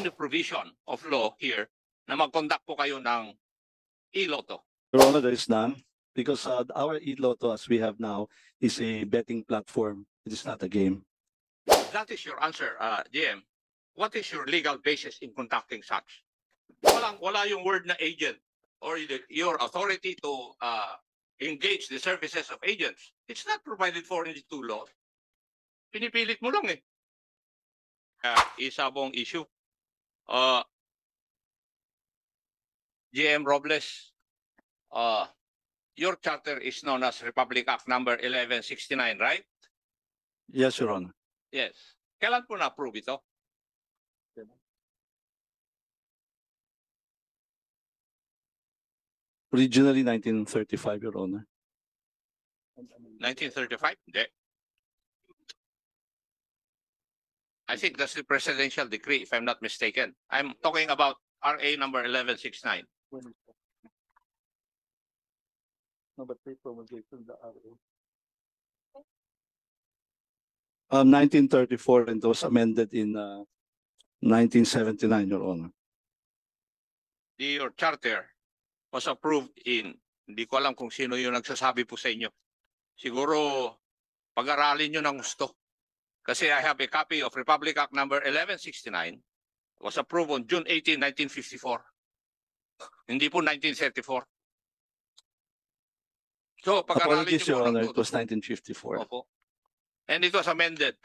any provision of law here na mag-conduct po kayo ng e-lotto? Your Honor, there is none because our e-lotto as we have now is a betting platform. It is not a game. That is your answer, GM. What is your legal basis in conducting such? Wala yung word na agent or your authority to engage the services of agents. It's not provided for in the two laws. Pinipilit mo lang eh. Isa pong issue. GM Robles, your charter is known as Republic Act number 1169, right? Yes, Your Honor. Yes. Kailan po na-approve ito? Originally 1935, Your Honor. 1935? Hindi. I think that's the presidential decree, if I'm not mistaken. I'm talking about RA number 1169. Number 3 promulgation the RA. 1934 and it was amended in 1979, Your Honor. Your charter was approved in, hindi ko alam kung sino yung nagsasabi po sa inyo. Siguro pag-aralin nyo ng gusto. Kasi I have a copy of Republic Act number 1169. Was approved on June 18, 1954. Hindi po 1934. So pag-aralin Apologies, Your nyo Honor, po. it was 1954. Opo. And it was amended.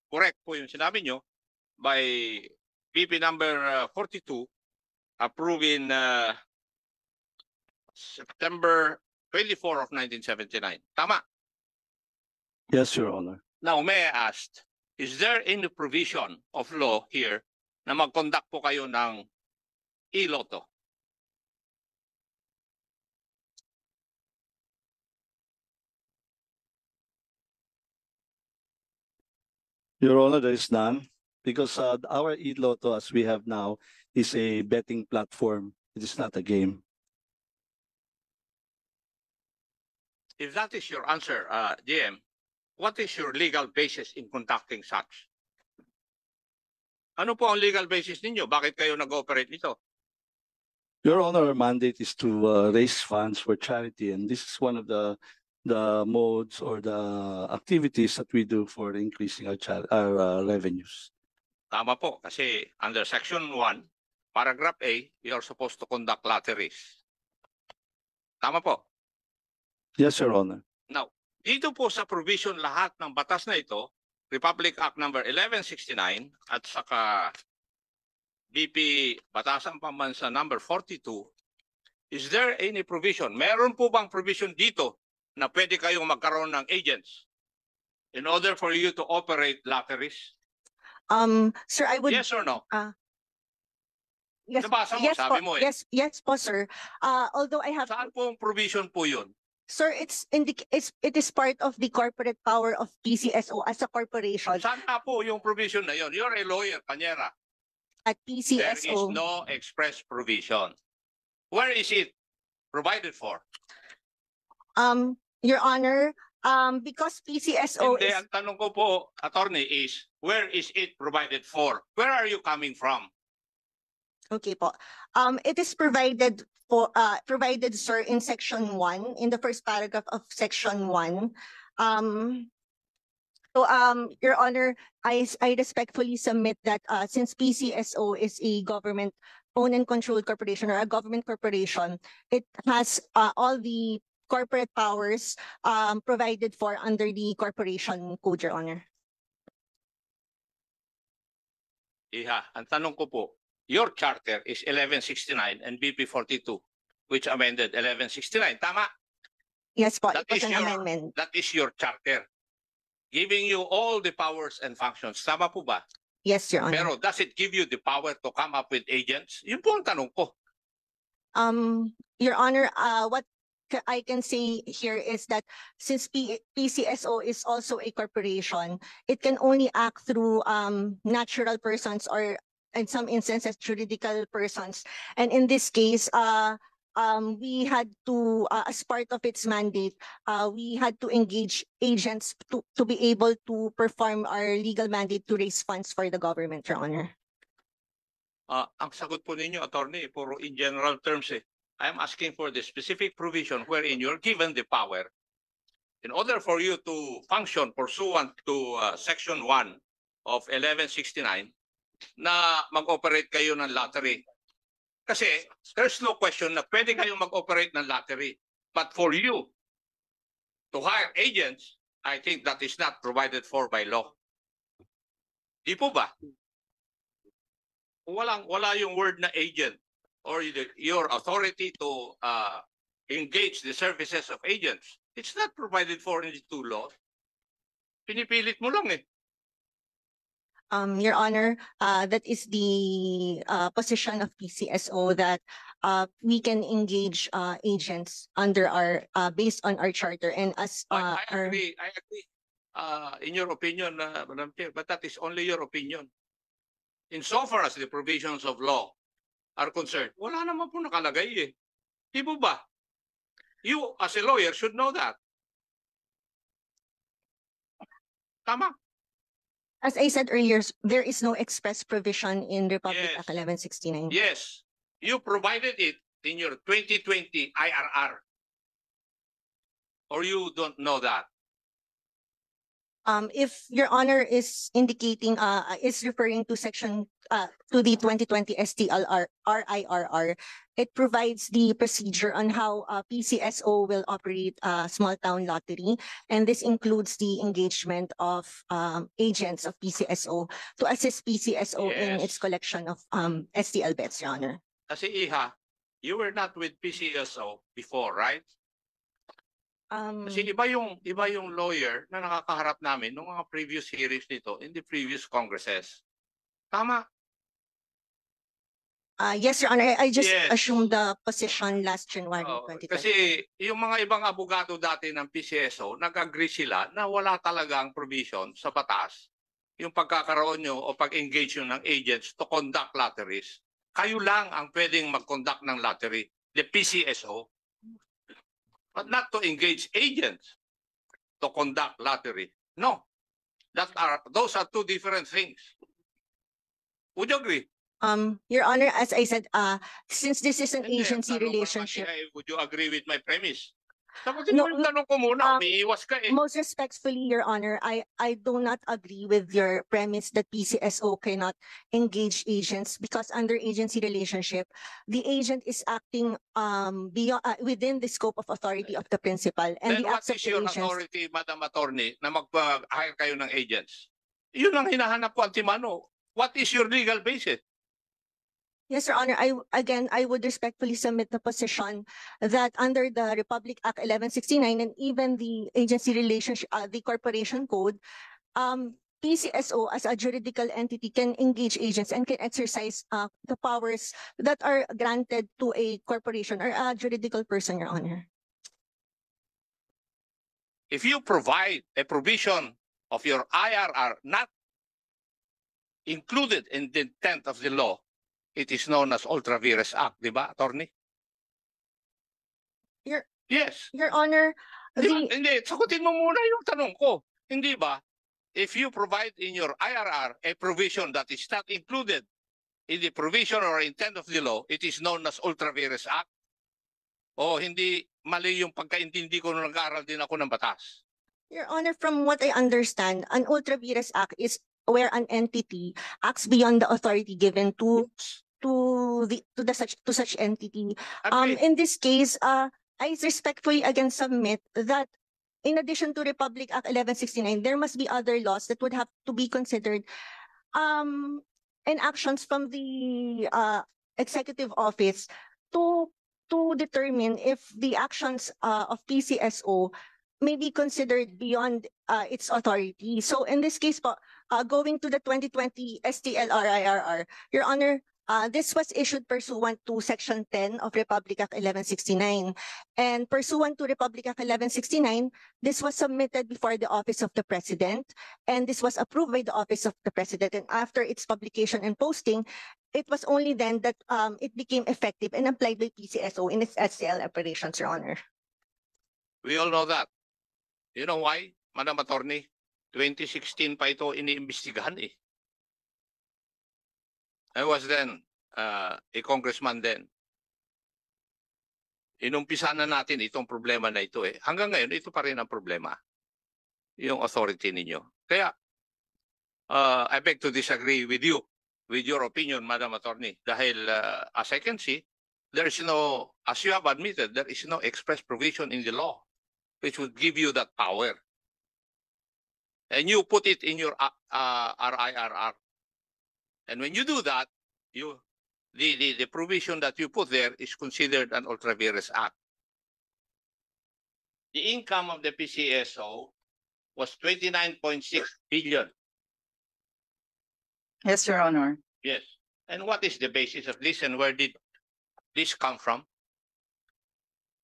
Correct po yung sinabi nyo by BP number 42 approved in September 24 of 1979. Tama? Yes, Your Honor. Now, may I ask, is there any provision of law here na mag-conduct po kayo ng e-lotto? Your Honor, there is none because our e-lotto as we have now is a betting platform. It is not a game. If that is your answer, GM, what is your legal basis in conducting such? Ano po ang legal basis ninyo? Bakit kayo nag-operate nito? Your Honor, our mandate is to raise funds for charity, and this is one of the modes or the activities that we do for increasing our revenues. Tama po, kasi under Section 1, Paragraph A, you are supposed to conduct lotteries. Tama po. Yes, Your Honor. Now, dito po sa provision lahat ng batas na ito, Republic Act number 1169 at saka BP Batasan Pambansa number 42, is there any provision? Meron po bang provision dito na pwede kayong magkaroon ng agents in order for you to operate lotteries? Sir, I would. Yes or no? Yes, Nabasa mo, yes sabi po, mo eh. yes po, sir. Although I have. Saan pong provision po yun? Sir, it is part of the corporate power of PCSO as a corporation. Saan na po yung provision na yun? You're a lawyer, Panyera. At There is PCSO. no express provision. Where is it provided for? Your Honor, because PCSO Hindi, is. ang tanong ko po, attorney, is where is it provided for? Where are you coming from? Okay po. It is provided for provided, sir, in Section 1, in the first paragraph of Section 1. Your Honor, I respectfully submit that since PCSO is a government-owned and controlled corporation or a government corporation, it has all the corporate powers provided for under the Corporation Code, Your Honor. Iha, ang tanong ko po, your charter is 1169 and BP 42, which amended 1169. Tama? Yes po, That it was is an amendment. That is your charter, giving you all the powers and functions. Tama po ba? Yes, Your Honor. Pero does it give you the power to come up with agents? Yun po ang tanong ko. Your Honor, what I can say here is that since PCSO is also a corporation, it can only act through natural persons or in some instances juridical persons. And in this case, we had to, as part of its mandate, we had to engage agents to be able to perform our legal mandate to raise funds for the government, Your Honor. Ang sagot po ninyo, attorney, puro in general terms eh. I'm asking for the specific provision wherein you're given the power in order for you to function pursuant to Section 1 of 1169 na mag-operate kayo ng lottery. Kasi there's no question na pwede kayong mag-operate ng lottery. But for you to hire agents, I think that is not provided for by law. Di po ba? Wala yung word na agent or your authority to engage the services of agents. It's not provided for in the two laws. Pinipilit mo lang eh. Your Honor, that is the position of PCSO that we can engage agents under our based on our charter and as I our agree. I agree. In your opinion, Madam Chair, but that is only your opinion. Insofar as the provisions of law are concerned, wala naman po nakalagay eh. Di po ba? You as a lawyer should know that. Tama? as I said earlier, there is no express provision in Republic Yes. Act 1169. Yes. You provided it in your 2020 IRR. Or you don't know that? If Your Honor is indicating, is referring to section, to the 2020 STLR, RIRR, it provides the procedure on how PCSO will operate a small town lottery. And this includes the engagement of agents of PCSO to assist PCSO in its Yes. collection of STL bets, Your Honor. Kasi Iha, you were not with PCSO before, right? Kasi iba yung lawyer na nakakaharap namin nung mga previous hearings nito in the previous congresses. Tama? Yes, Your Honor, I just Yes. assumed the position last January Oo, 2020. kasi yung mga ibang abogado dati ng PCSO, nag-agree sila na wala talagang provision sa batas yung pagkakaroon nyo o pag-engage nyo ng agents to conduct lotteries. Kayo lang ang pwedeng mag-conduct ng lottery, the PCSO, but not to engage agents to conduct lottery. No, those are two different things. Would you agree? Your Honor, as I said, since this is an Hindi, agency tanong ko naman relationship, siya, would you agree with my premise? Sagutin No, mo yung tanong ko muna, um, umiiwas ka eh. most respectfully, Your Honor, I do not agree with your premise that PCSO cannot engage agents because under agency relationship, the agent is acting beyond within the scope of authority of the principal and Then the what acts of is the your agents. authority, Madam Attorney, na mag-hire kayo ng agents? Yun ang hinahanap ko, Antimano. What is your legal basis? Yes, Your Honor, I would respectfully submit the position that under the Republic Act 1169 and even the agency relationship, the corporation code, PCSO as a juridical entity can engage agents and can exercise the powers that are granted to a corporation or a juridical person, Your Honor. If you provide a provision of your IRR not included in the intent of the law, it is known as ultra vires act, di ba, Attorney? Your- Yes. Your Honor, Hindi, sagutin mo muna yung tanong ko. Hindi ba? If you provide in your IRR a provision that is not included in the provision or intent of the law, it is known as ultra vires act. O hindi mali yung pagkaintindi ko nung nag-aaral din ako ng batas. Your Honor, from what I understand, an ultra vires act is where an entity acts beyond the authority given to such entity. Agree. In this case, I respectfully again submit that in addition to Republic Act 1169, there must be other laws that would have to be considered. And actions from the executive office to determine if the actions of PCSO may be considered beyond its authority. So in this case po, going to the 2020 STLRIRR, Your Honor, this was issued pursuant to Section 10 of Republic Act 1169. And pursuant to Republic Act 1169, this was submitted before the Office of the President, and this was approved by the Office of the President. And after its publication and posting, it was only then that it became effective and applied by PCSO in its STL operations, Your Honor. We all know that. You know why, Madam Attorney? 2016 pa ito iniimbestigahan eh. I was then congressman din. Inumpisa na natin itong problema na ito eh. Hanggang ngayon, ito pa rin ang problema. Yung authority ninyo. Kaya, I beg to disagree with you, with your opinion, Madam Attorney. Dahil, as I can see, there is no, as you have admitted, there is no express provision in the law which would give you that power. And you put it in your RIRR. And when you do that, the provision that you put there is considered an ultra vires act. The income of the PCSO was 29.6 billion. Yes, Your Honor. Yes. And what is the basis of this and where did this come from?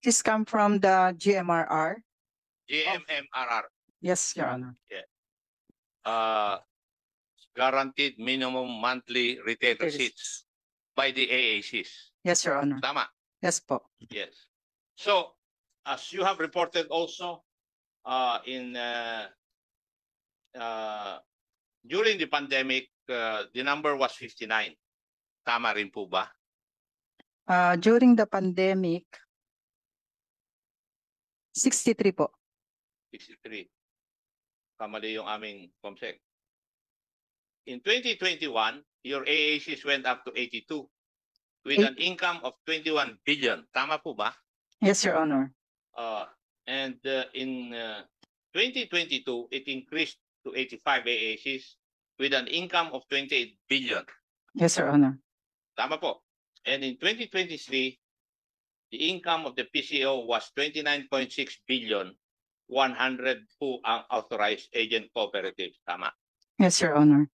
This come from the GMRR. GMMRR, Yes, Your Honor. guaranteed minimum monthly retail Retail receipts by the AACs. Yes, Your Honor. Tama? Yes po. Yes. So, as you have reported also, during the pandemic, the number was 59. Tama rin po ba? During the pandemic, 63 po. 63. Kamali yung aming COMSEC. In 2021, your AACs went up to 82 with an income of 21 billion. Tama po ba? Yes, Your Honor. And in 2022, it increased to 85 AACs with an income of 28 billion. Yes, Your Honor. Tama po. And in 2023, the income of the PCO was 29.6 billion, 100 po ang authorized agent cooperatives. Tama. Yes, Your Honor.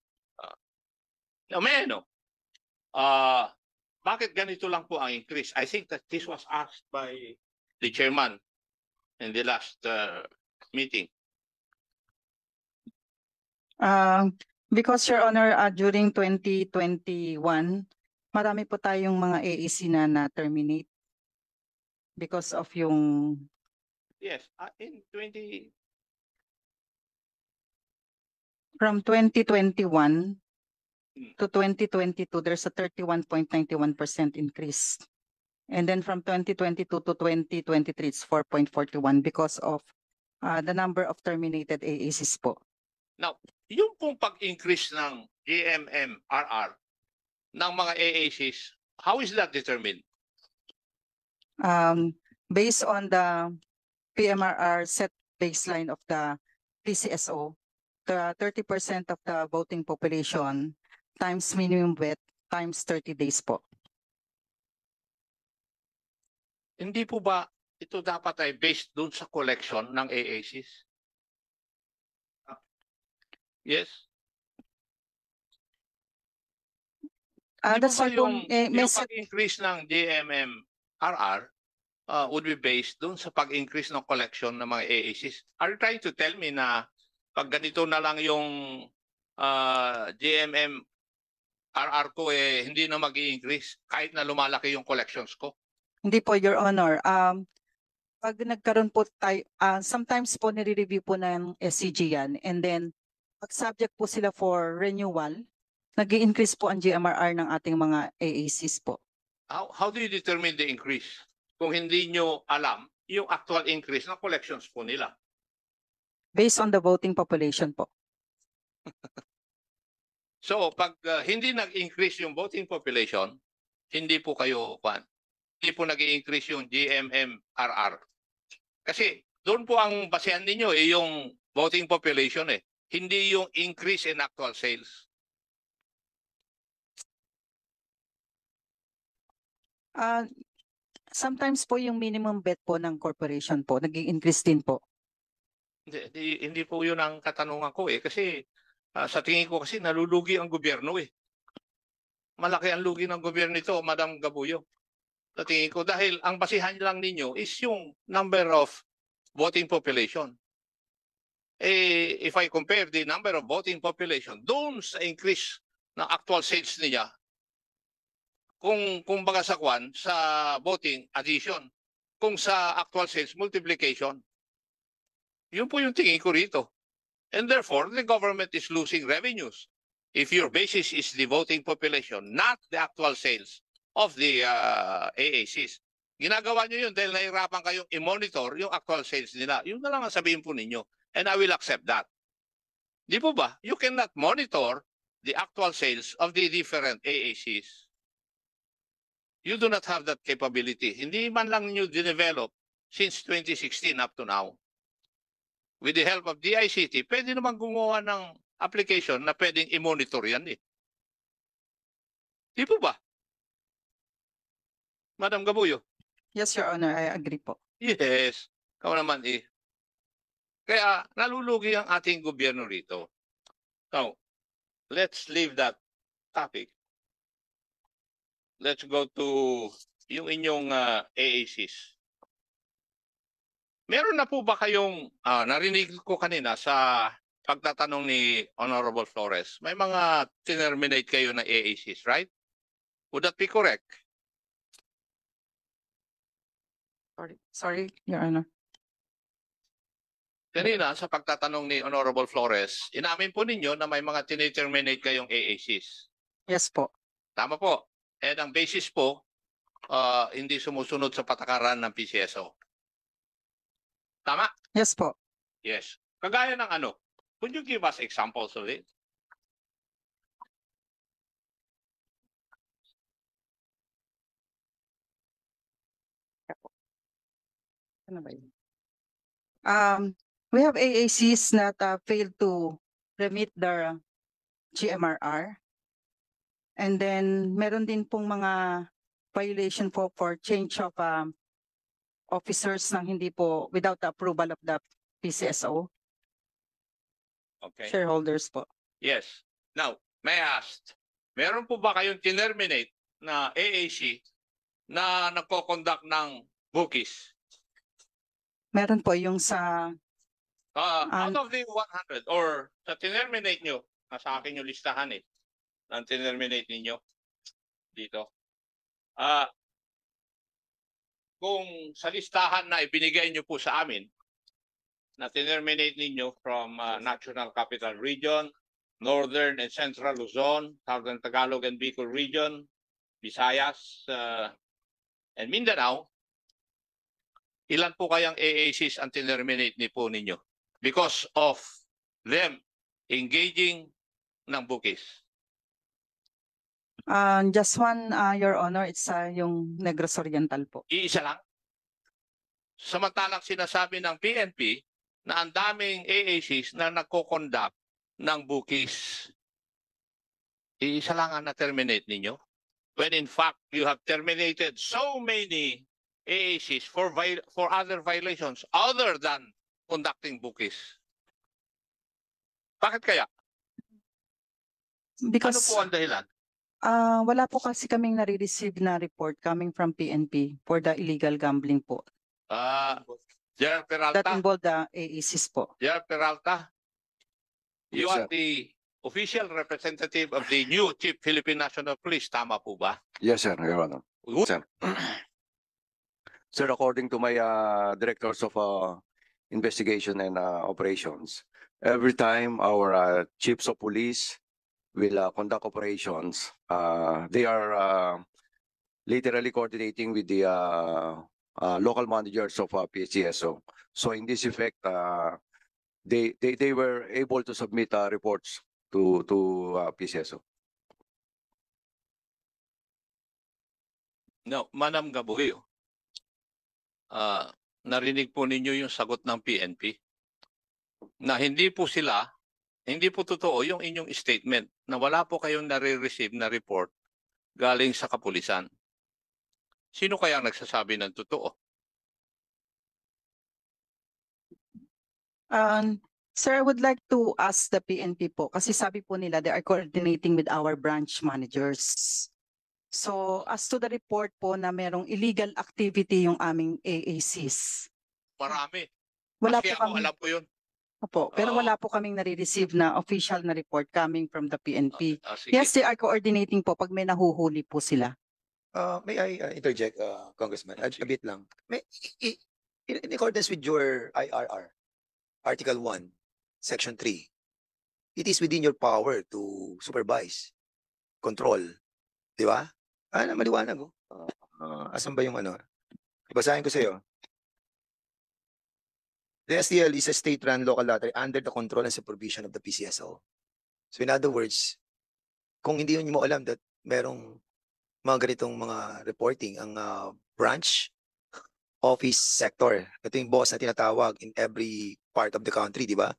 Bakit ganito lang po ang increase? I think that this was asked by the chairman in the last meeting. Because, Your Honor, during 2021, marami po tayong mga AEC na terminate because of yung Yes, in 20... from 2021 to 2022, there's a 31.91% increase. And then from 2022 to 2023, it's 4.41 because of the number of terminated AACs po. Now, yung pong pag-increase ng GMMRR ng mga AACs, how is that determined? Based on the PMRR set baseline of the PCSO, the 30% of the voting population times minimum wet times 30 days po. Hindi po ba ito dapat ay based dun sa collection ng AACs? Yes. Hindi That's po ba why po, yung pag-increase ng GMMRR would be based dun sa pag-increase ng collection ng mga AACs? Are you trying to tell me na pag ganito na lang yung GMMRR ko hindi na mag-i-increase kahit na lumalaki yung collections ko? Hindi po, Your Honor. Pag nagkaroon po tayo, sometimes po nire-review po ng SCG yan, and then pag subject po sila for renewal, nag-i-increase po ang GMRR ng ating mga AACs po. How do you determine the increase kung hindi nyo alam yung actual increase ng collections po nila? Based on the voting population po. So pag hindi nag-increase yung voting population, hindi po kayo hindi po nag-i-increase yung GMMRR. Kasi doon po ang basehan ninyo yung voting population hindi yung increase in actual sales. Sometimes po yung minimum bet po ng corporation po, nag-i-increase din po. Hindi po yun ang katanungan ko kasi sa tingin ko kasi nalulugi ang gobyerno Malaki ang lugi ng gobyerno nito, Madam Gabuyo. Sa tingin ko dahil ang basihan lang ninyo is yung number of voting population. If I compare the number of voting population doon sa increase ng actual sales niya, kung baga sa voting addition, kung sa actual sales multiplication, yun po yung tingin ko rito. And therefore, the government is losing revenues if your basis is the voting population, not the actual sales of the AACs. Ginagawa nyo yun dahil nahirapan kayong i-monitor yung actual sales nila. Yun na lang ang sabihin po ninyo. And I will accept that. Di po ba? You cannot monitor the actual sales of the different AACs. You do not have that capability. Hindi man lang ninyo dinevelop since 2016 up to now. With the help of DICT, pwede naman gumawa ng application na pwedeng i-monitor yan eh. Di po ba? Madam Gabuyo? Yes, Your Honor, I agree po. Yes. Ikaw naman eh. Kaya nalulugi ang ating gobyerno rito. Now, let's leave that topic. Let's go to yung inyong AACs. Meron na po ba kayong, narinig ko kanina sa pagtatanong ni Honorable Flores, may mga terminate kayo na AACs, right? Would that be correct? Sorry, Your Honor. Kanina sa pagtatanong ni Honorable Flores, inamin po ninyo na may mga terminate kayong AACs. Yes po. Tama po. And ang basis po, hindi sumusunod sa patakaran ng PCSO. Tama? Yes po. Yes. Kagaya ng ano? Could you give us examples of it? Ano ba yun? We have AACs that failed to remit their GMRR. And then meron din pong mga violation for change of officers na hindi po without the approval of the PCSO Okay. shareholders po. Yes. Now, may I ask, meron po ba kayong terminate na AAC na nagko-conduct ng bookies? Meron po yung sa Out of the 100 or sa terminate nyo, nasa akin yung listahan eh, ng terminate ninyo dito. Kung sa listahan na ibinigay nyo po sa amin, na terminate ninyo from National Capital Region, Northern and Central Luzon, Southern Tagalog and Bicol Region, Visayas, and Mindanao, ilan po kayang AACs ang terminate ni po ninyo? Because of them engaging ng bookies. just one, Your Honor, it's yung Negros Oriental po. Iisa lang. Samantalang sinasabi ng PNP na ang daming AACs na nagko-conduct ng bookies. Iisa lang ang na-terminate ninyo. When in fact, you have terminated so many AACs for other violations other than conducting bookies. Bakit kaya? Ano Because po ang dahilan? wala po kasi kaming nare-receive na report coming from PNP for the illegal gambling po. General That Peralta, involved the AACs po. General Peralta, you Yes, are the official representative of the new Chief Philippine National Police. Tama po ba? Yes, sir, Your Honor. Sir. Sir, according to my directors of investigation and operations, every time our chiefs of police will conduct operations, they are literally coordinating with the local managers of PCSO. So in this effect, they were able to submit reports to PCSO. No, Madam Gabuyo. Narinig po ninyo yung sagot ng PNP na hindi po totoo yung inyong statement na wala po kayong nare-receive na report galing sa kapulisan. Sino kaya nagsasabi ng totoo? Sir, I would like to ask the PNP po kasi sabi po nila they are coordinating with our branch managers. So as to the report po na merong illegal activity yung aming AACs. Marami. Wala Maski po ako kami. alam po yun. Opo, pero Oo. wala po kaming nare-receive na official na report coming from the PNP. Sige. Yes, they are coordinating po pag may nahuhuli po sila. May I interject, Congressman? A bit lang. In accordance with your IRR, Article 1, Section 3, it is within your power to supervise, control. Di ba? Maliwanag, oh. Asan ba yung ano? Basahin ko sa'yo. The STL is a state-run local lottery under the control and supervision of the PCSO. So in other words, kung hindi mo alam that merong mga ganitong mga reporting ang branch office sector, ito yung boss na tinatawag in every part of the country, di ba?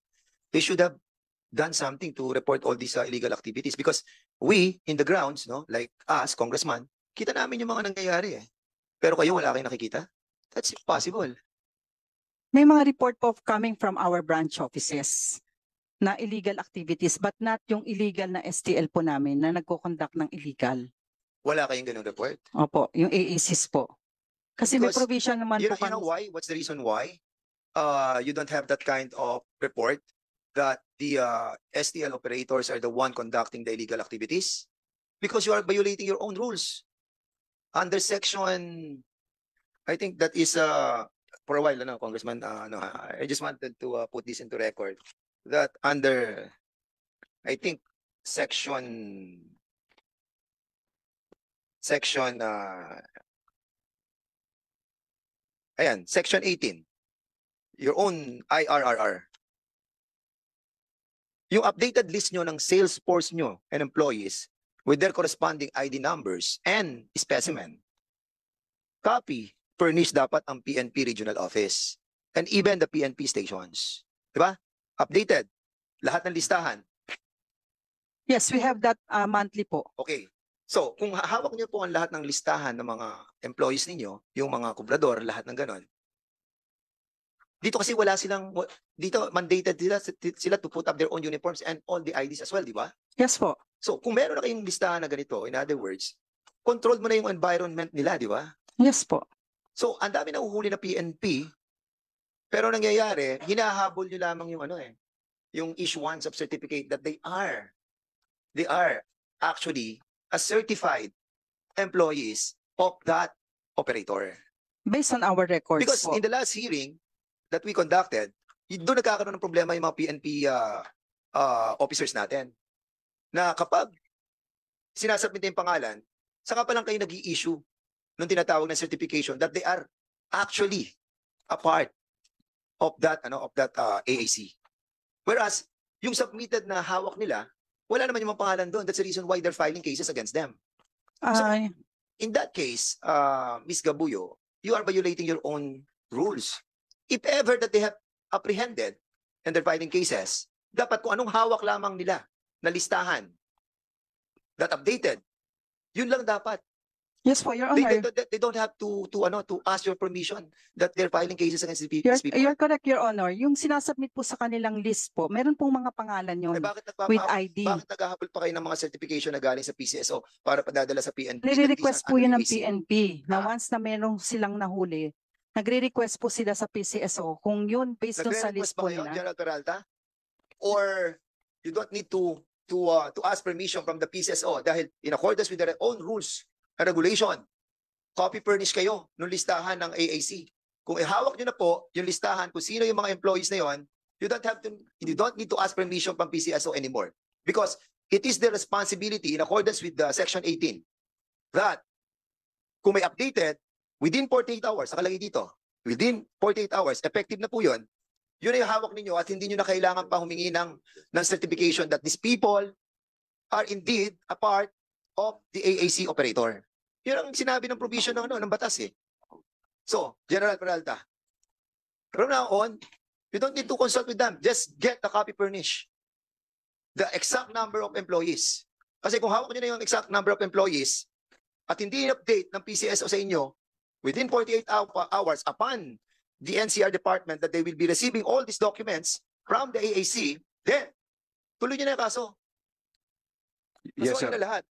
They should have done something to report all these illegal activities because we in the grounds, no, like us, congressman, kita namin yung mga nangyayari eh. Pero kayo wala kayong nakikita? That's impossible. May mga report po coming from our branch offices na illegal activities but not yung illegal na STL po namin na nagko-conduct ng illegal. Wala kayong ganung report. Opo, yung AACs po. Kasi may Because provision naman You po know why? What's the reason why? You don't have that kind of report that the STL operators are the one conducting the illegal activities? Because you are violating your own rules. Under section, I think that is for a while, no, Congressman, no, I just wanted to put this into record that under, I think, section, ayan, section 18, your own IRRR. Yung updated list nyo ng sales force nyo and employees with their corresponding ID numbers and specimen. Copy, furnish dapat ang PNP regional office and even the PNP stations. Diba? Updated. Lahat ng listahan. Yes, we have that monthly po. Okay. So, kung hawak niyo po ang lahat ng listahan ng mga employees ninyo, yung mga kubrador, lahat ng ganon, dito kasi wala silang, dito mandated sila to put up their own uniforms and all the IDs as well, di ba? Yes po. So, kung meron na kayong listahan na ganito, in other words, controlled mo na yung environment nila, di ba? Yes po. So, ang dami na uhuli na PNP, pero nangyayari, hinahabol nyo lamang yung yung issuance of certificate that they are actually a certified employees of that operator. Based on our records Because po. in the last hearing that we conducted, doon nagkakaroon ng problema yung mga PNP officers natin. Na kapag sinasubmit yung pangalan, saka pa lang kayo nag-i-issue ng tinatawag na certification that they are actually a part of that AAC. Whereas yung submitted na hawak nila, wala naman yung mga pangalan doon. That's the reason why they're filing cases against them. Ay, In that case, Ms. Gabuyo, you are violating your own rules. If ever that they have apprehended and they're filing cases, dapat kung anong hawak lamang nila na listahan that updated, yun lang dapat. yes po, Your Honor. They don't have to ask your permission that they're filing cases against these people. You're correct, Your Honor. Yung sinasubmit po sa kanilang list po, meron pong mga pangalan yun Bakit with ID. Bakit naghahabol pa kayo ng mga certification na galing sa PCSO para padadala sa PNP? Nire-request po yun ng AAC? PNP na once na merong silang nahuli, nagre-request po sila sa PCSO kung yun based on sa Nagre-request list po ba kayo, nila. General Peralta? Or you don't need to ask permission from the PCSO dahil in accordance with their own rules and regulation, copy furnish kayo ng listahan ng AAC. Kung ihawak nyo na po yung listahan kung sino yung mga employees na yon, you don't need to ask permission from PCSO anymore. Because it is their responsibility in accordance with Section 18 that kung may updated, within 48 hours, nakalagay dito, within 48 hours, effective na po yun, yun ay hawak ninyo at hindi nyo na kailangan pa humingi ng certification that these people are indeed a part of the AAC operator. Yun ang sinabi ng provision ng batas eh. So, General Peralta, from now on, you don't need to consult with them. Just get the copy furnish. The exact number of employees. Kasi kung hawak nyo na yung exact number of employees at hindi in-update ng PCSO sa inyo, within 48 hours upon the NCR department that they will be receiving all these documents from the AAC, then, tuloy nyo na yung kaso. Yes, Kasuhan sir. na lahat.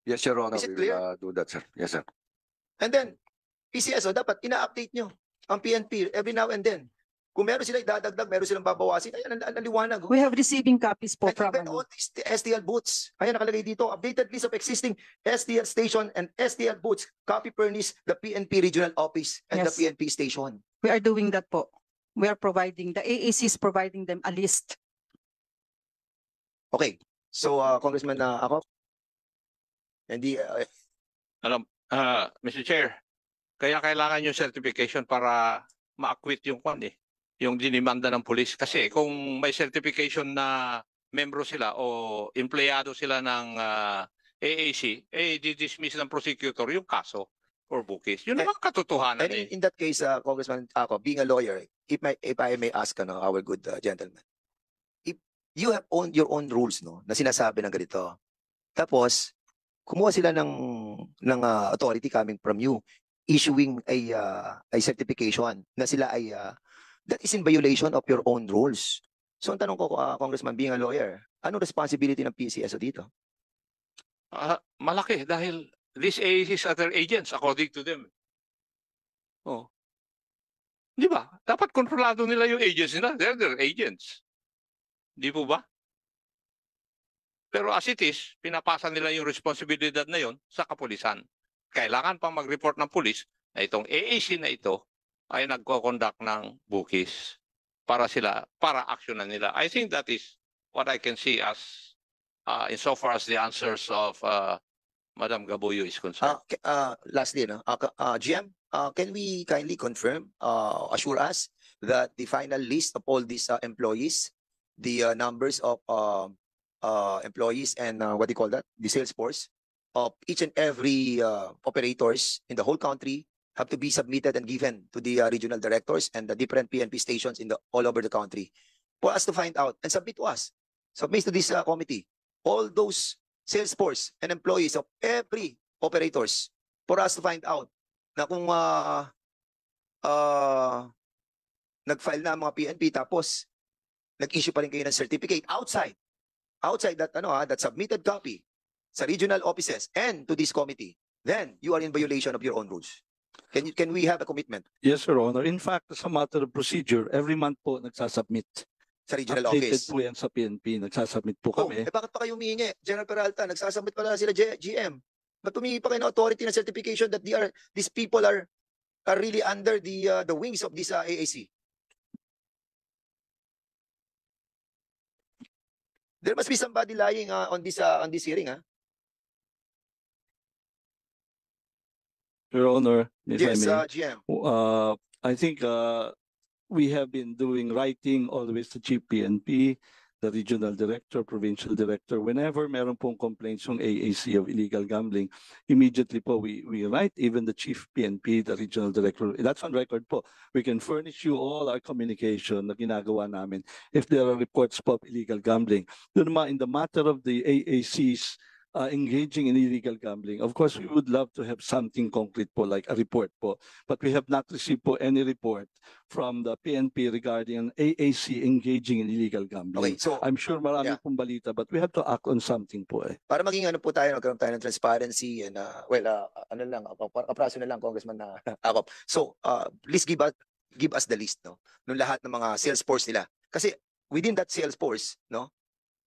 Yes, Your Honor, Is it we clear? will do that, sir. Yes, sir. And then, PCSO, dapat ina-update nyo ang PNP every now and then. Kung meron sila idadagdag, meron silang babawasin, ayan, ang liwanag. We have receiving copies po And from even all these STL booths, ayan nakalagay dito, updated list of existing STL station and STL booths, copy furnish the PNP regional office and the Yes. PNP station. We are doing that po. We are providing, the AAC is providing them a list Okay. So, Congressman ako, hindi, Mr. Chair, kaya kailangan yung certification para ma-acquit yung kwan eh, yung dinimanda ng pulis. Kasi kung may certification na membro sila o empleyado sila ng AAC, di-dismiss ng prosecutor yung kaso for bukis. Yun Eh, naman katotohanan and eh. in that case, Congressman ako, being a lawyer, if I may ask, our good gentleman, if you have your own rules, no, na sinasabi ng ganito, tapos kumuha sila ng authority coming from you, issuing a certification na sila ay that is in violation of your own rules. So ang tanong ko, Congressman, being a lawyer, ano responsibility ng PCSO dito? Malaki dahil these AACs are their agents according to them. Oh. Di ba? Dapat kontrolado nila yung agents nila. They're their agents. Di po ba? Pero as it is, pinapasa nila yung responsibilidad na yon sa kapulisan. Kailangan pang mag-report ng pulis na itong AAC na ito ay nagko-conduct ng bukis para aksyonan nila. I think that is what I can see as insofar as the answers of Madam Gaboyo is concerned. Lastly, no, GM, can we kindly confirm, assure us that the final list of all these employees, the numbers of employees and what do you call that, the sales force of each and every operators in the whole country have to be submitted and given to the regional directors and the different PNP stations in all over the country for us to find out and submit to us. Submit to this committee all those sales force and employees of every operators for us to find out na kung nag-file na ang mga PNP tapos nag-issue pa rin kayo ng certificate outside that that submitted copy sa regional offices and to this committee, then you are in violation of your own rules. Can we have a commitment Yes, Your Honor. In fact, as a matter of procedure, every month po nagsasubmit. sa regional Updated office? po yan sa PNP. Nagsasubmit po Oh, kami. bakit pa kayo humihingi? General Peralta, nagsasubmit pala sila GM. Ba't humingi pa kayo ng authority na certification that these people are really under the wings of this AAC? There must be somebody lying on this hearing, Your Honor, if I Yes, may. GM. I think we have been doing writing always to Chief PNP, the regional director, provincial director. Whenever meron pong complaints yung AAC of illegal gambling, immediately po we write even the Chief PNP, the regional director. That's on record po. We can furnish you all our communication na ginagawa namin if there are reports po of illegal gambling. In the matter of the AACs engaging in illegal gambling, of course, we would love to have something concrete po, like a report po. But we have not received po any report from the PNP regarding an AAC engaging in illegal gambling. Okay, so I'm sure marami Yeah. pong balita, but we have to act on something po eh. para maging po tayo, magkaroon tayo ng transparency and kapraso na lang, Congressman na ako. So, please give us the list, no, ng lahat ng mga sales force nila. Kasi within that sales force, no,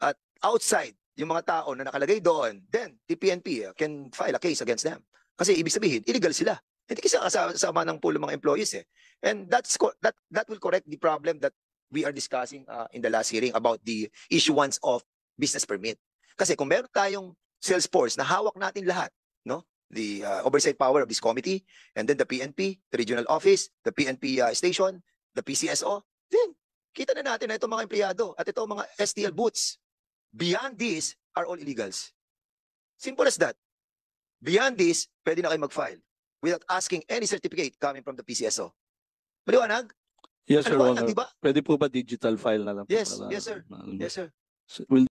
at outside yung mga tao na nakalagay doon, then the PNP can file a case against them. Kasi ibig sabihin, illegal sila. Hindi kasi kasama ng pool ng mga employees eh. And that will correct the problem that we are discussing in the last hearing about the issuance of business permit. Kasi kung meron tayong sales force na hawak natin lahat, no? The oversight power of this committee, and then the PNP, the regional office, the PNP station, the PCSO, then kita na natin na itong mga empleyado at itong mga STL booths. Beyond this are all illegals. Simple as that. Beyond this, pwede na kayo mag-file without asking any certificate coming from the PCSO. Maliwanag? Yes, Your Maliwanag, Honor. di ba? Pwede po ba digital file na lang po? Yes, para- yes, sir. Yes, sir. We'll